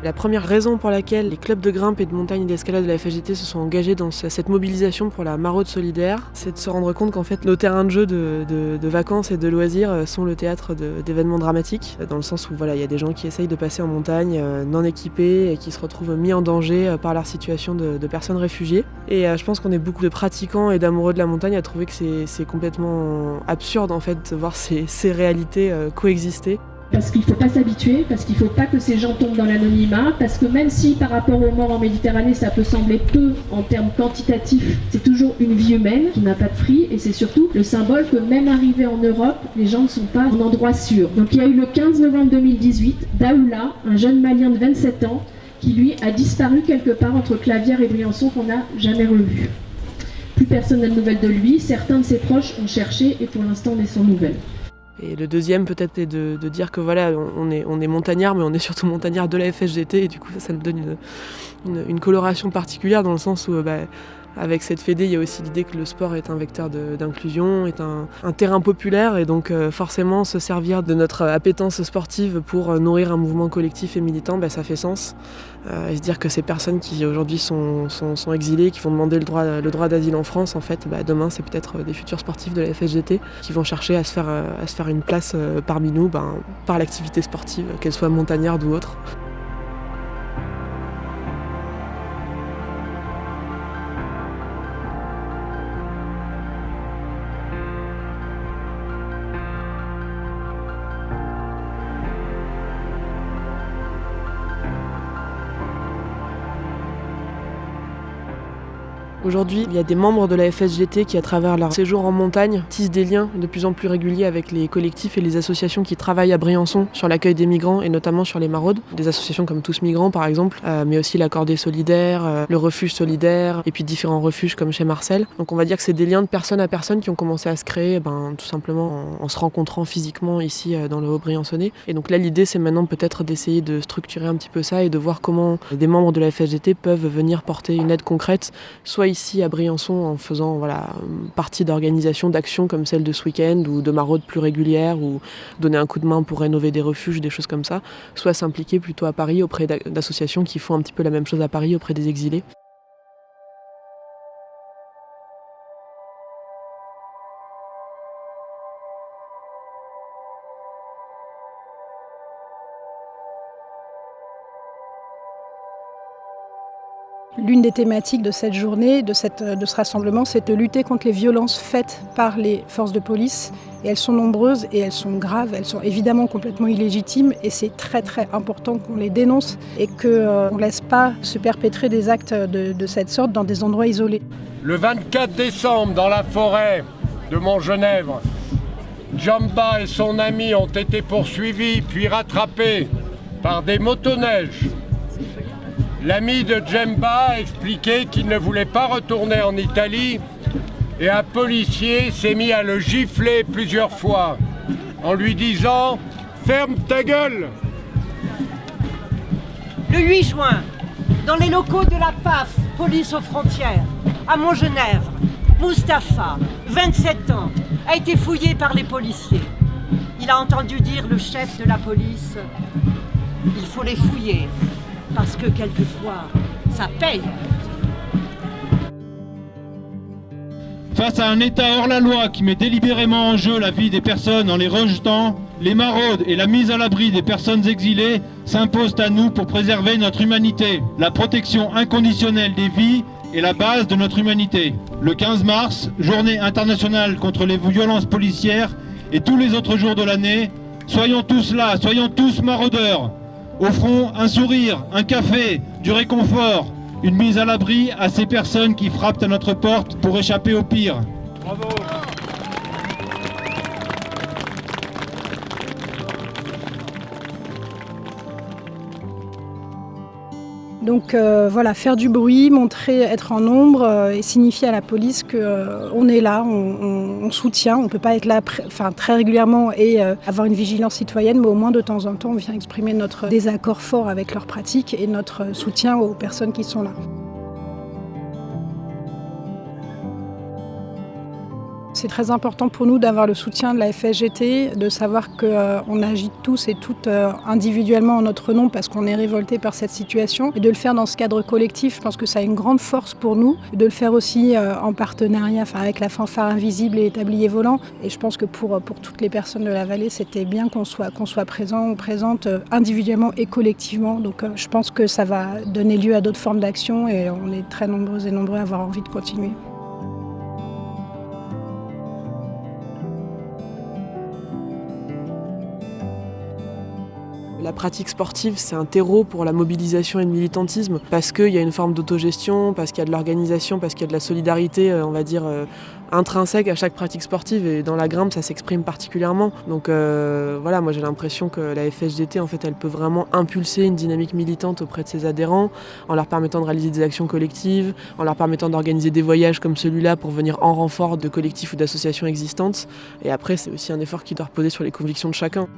La première raison pour laquelle les clubs de grimpe et de montagne et d'escalade de la FSGT se sont engagés dans cette mobilisation pour la maraude solidaire, c'est de se rendre compte qu'en fait nos terrains de jeu de vacances et de loisirs sont le théâtre d'événements dramatiques, dans le sens où voilà, il y a des gens qui essayent de passer en montagne non équipés et qui se retrouvent mis en danger par leur situation de personnes réfugiées. Et je pense qu'on est beaucoup de pratiquants et d'amoureux de la montagne à trouver que c'est complètement absurde en fait de voir ces réalités coexister. Parce qu'il ne faut pas s'habituer, parce qu'il ne faut pas que ces gens tombent dans l'anonymat, parce que même si par rapport aux morts en Méditerranée ça peut sembler peu en termes quantitatifs, c'est toujours une vie humaine qui n'a pas de prix et c'est surtout le symbole que même arrivés en Europe, les gens ne sont pas en endroit sûr. Donc il y a eu le 15 novembre 2018, Daoula, un jeune Malien de 27 ans, qui lui a disparu quelque part entre Clavières et Briançon qu'on n'a jamais revu. Plus personne n'a de nouvelles de lui, certains de ses proches ont cherché et pour l'instant on est sans nouvelles. Et le deuxième peut-être est de dire que voilà, on est montagnard, mais on est surtout montagnard de la FSGT, et du coup ça nous donne une coloration particulière dans le sens où avec cette fédé, il y a aussi l'idée que le sport est un vecteur d'inclusion, est un terrain populaire, et donc forcément se servir de notre appétence sportive pour nourrir un mouvement collectif et militant, ça fait sens. Et se dire que ces personnes qui aujourd'hui sont exilées, qui vont demander le droit d'asile en France, en fait, demain c'est peut-être des futurs sportifs de la FSGT qui vont chercher à se faire une place parmi nous par l'activité sportive, qu'elle soit montagnarde ou autre. Aujourd'hui, il y a des membres de la FSGT qui, à travers leur séjour en montagne, tissent des liens de plus en plus réguliers avec les collectifs et les associations qui travaillent à Briançon sur l'accueil des migrants et notamment sur les maraudes. Des associations comme Tous Migrants par exemple, mais aussi la Cordée Solidaire, le Refuge Solidaire et puis différents refuges comme chez Marcel. Donc on va dire que c'est des liens de personne à personne qui ont commencé à se créer tout simplement en se rencontrant physiquement ici dans le Haut-Briançonnais. Et donc là l'idée c'est maintenant peut-être d'essayer de structurer un petit peu ça et de voir comment des membres de la FSGT peuvent venir porter une aide concrète, soit ici à Briançon en faisant partie d'organisations, d'actions comme celle de ce week-end ou de maraudes plus régulières ou donner un coup de main pour rénover des refuges, des choses comme ça, soit s'impliquer plutôt à Paris auprès d'associations qui font un petit peu la même chose à Paris auprès des exilés. L'une des thématiques de cette journée, de ce rassemblement, c'est de lutter contre les violences faites par les forces de police. Et elles sont nombreuses et elles sont graves, elles sont évidemment complètement illégitimes et c'est très très important qu'on les dénonce et qu'on ne laisse pas se perpétrer des actes de cette sorte dans des endroits isolés. Le 24 décembre, dans la forêt de Montgenèvre, Djamba et son ami ont été poursuivis puis rattrapés par des motoneiges. L'ami de Djamba a expliqué qu'il ne voulait pas retourner en Italie et un policier s'est mis à le gifler plusieurs fois en lui disant « Ferme ta gueule !» Le 8 juin, dans les locaux de la PAF, police aux frontières, à Montgenèvre, Mustapha, 27 ans, a été fouillé par les policiers. Il a entendu dire le chef de la police « Il faut les fouiller ». Parce que quelquefois, ça paye. Face à un État hors-la-loi qui met délibérément en jeu la vie des personnes en les rejetant, les maraudes et la mise à l'abri des personnes exilées s'imposent à nous pour préserver notre humanité. La protection inconditionnelle des vies est la base de notre humanité. Le 15 mars, journée internationale contre les violences policières et tous les autres jours de l'année, soyons tous là, soyons tous maraudeurs. Offrons un sourire, un café, du réconfort, une mise à l'abri à ces personnes qui frappent à notre porte pour échapper au pire. Bravo. Donc voilà, faire du bruit, montrer, être en nombre et signifier à la police qu'on est là, on soutient. On ne peut pas être là très régulièrement et avoir une vigilance citoyenne, mais au moins de temps en temps, on vient exprimer notre désaccord fort avec leurs pratiques et notre soutien aux personnes qui sont là. C'est très important pour nous d'avoir le soutien de la FSGT, de savoir qu'on agit tous et toutes individuellement en notre nom parce qu'on est révoltés par cette situation et de le faire dans ce cadre collectif. Je pense que ça a une grande force pour nous, de le faire aussi en partenariat avec la Fanfare Invisible et les Tabliers Volants. Et je pense que pour toutes les personnes de la vallée, c'était bien qu'on soit présent ou présente individuellement et collectivement. Donc je pense que ça va donner lieu à d'autres formes d'action et on est très nombreuses et nombreux à avoir envie de continuer. La pratique sportive, c'est un terreau pour la mobilisation et le militantisme parce qu'il y a une forme d'autogestion, parce qu'il y a de l'organisation, parce qu'il y a de la solidarité, on va dire, intrinsèque à chaque pratique sportive. Et dans la grimpe, ça s'exprime particulièrement. Donc voilà, moi j'ai l'impression que la FSGT, en fait, elle peut vraiment impulser une dynamique militante auprès de ses adhérents en leur permettant de réaliser des actions collectives, en leur permettant d'organiser des voyages comme celui-là pour venir en renfort de collectifs ou d'associations existantes. Et après, c'est aussi un effort qui doit reposer sur les convictions de chacun.